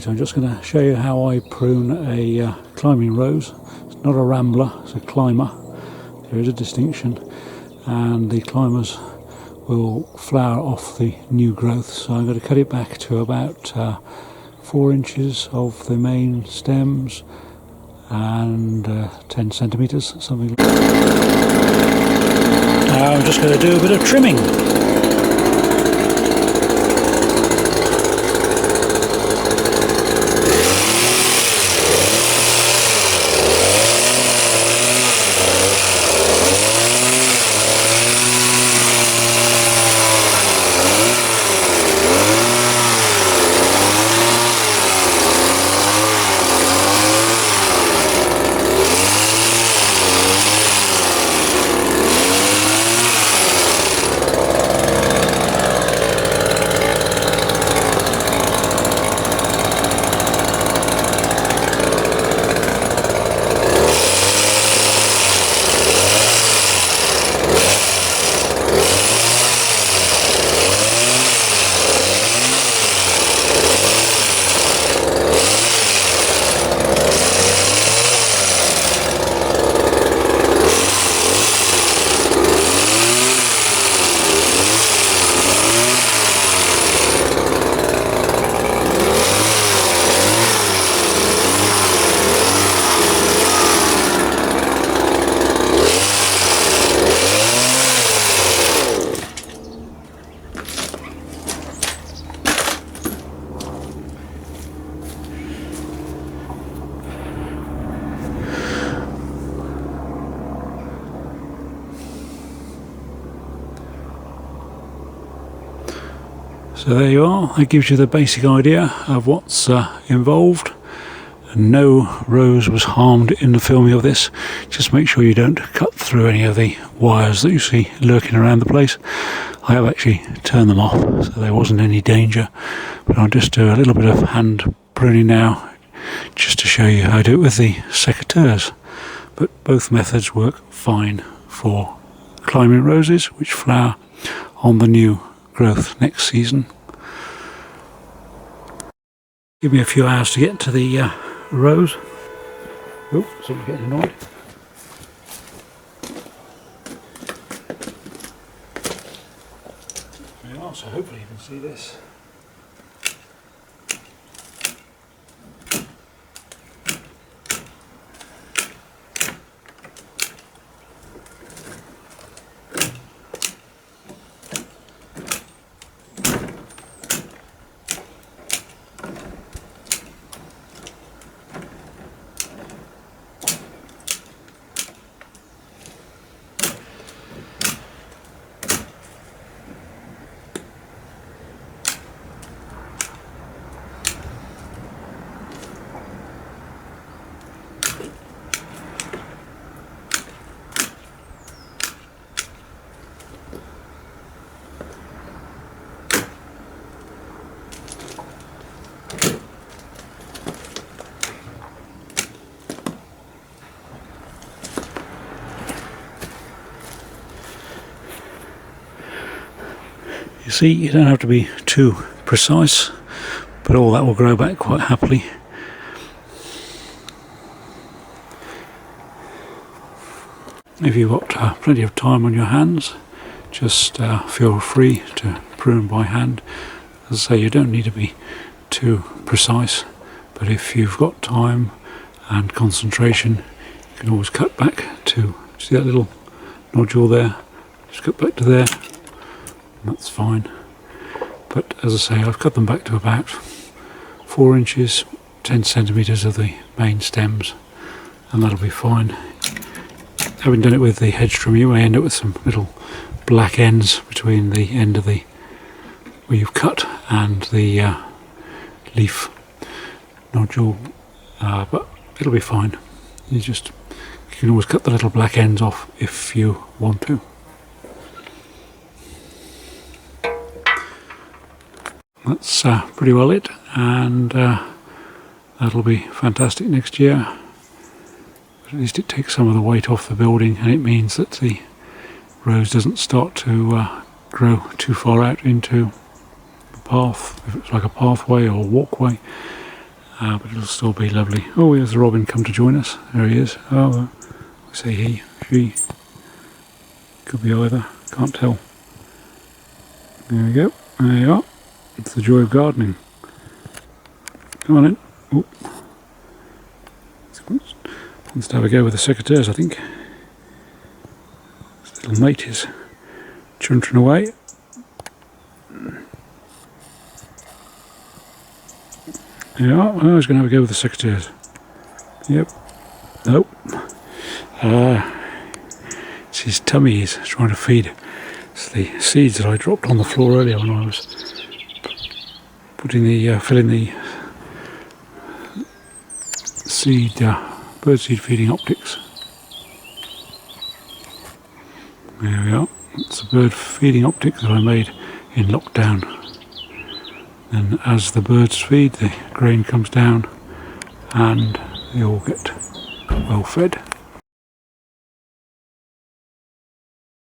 I'm just going to show you how I prune a climbing rose. It's not a rambler, it's a climber. There is a distinction, and the climbers will flower off the new growth, so I'm going to cut it back to about 4 inches of the main stems and 10 centimetres, something like that. Now I'm just going to do a bit of trimming. So there you are, that gives you the basic idea of what's involved. No rose was harmed in the filming of this. Just make sure you don't cut through any of the wires that you see lurking around the place. I have actually turned them off, so there wasn't any danger. But I'll just do a little bit of hand pruning now, just to show you how I do it with the secateurs. But both methods work fine for climbing roses, which flower on the new growth next season. Give me a few hours to get to the rose. Oh, someone's getting annoyed. There we are, so hopefully you can see this. You see, you don't have to be too precise, but all that will grow back quite happily. If you've got plenty of time on your hands, just feel free to prune by hand. As I say, you don't need to be too precise, but if you've got time and concentration, you can always cut back to, see that little nodule there, just cut back to there. That's fine, but as I say, I've cut them back to about 4 inches, 10 centimetres of the main stems, and that'll be fine. Having done it with the hedge trim, you may end up with some little black ends between the end of the where you've cut and the leaf nodule, but it'll be fine. You can always cut the little black ends off if you want to. That's pretty well it, and that'll be fantastic next year. But at least it takes some of the weight off the building, and it means that the rose doesn't start to grow too far out into the path, if it's like a pathway or walkway, but it'll still be lovely. Oh, here's the robin come to join us. There he is. Oh, I say he, she. Could be either, can't tell. There we go, there you are. It's the joy of gardening. Come on in. Oh. Wants to have a go with the secateurs, I think. This little mate is chuntering away. Yeah, oh, he's going to have a go with the secateurs. Yep. Nope. It's his tummy he's trying to feed. It's the seeds that I dropped on the floor earlier when I was putting the filling the seed birdseed feeding optics. There we are. It's a bird feeding optic that I made in lockdown. And as the birds feed, the grain comes down and they all get well fed.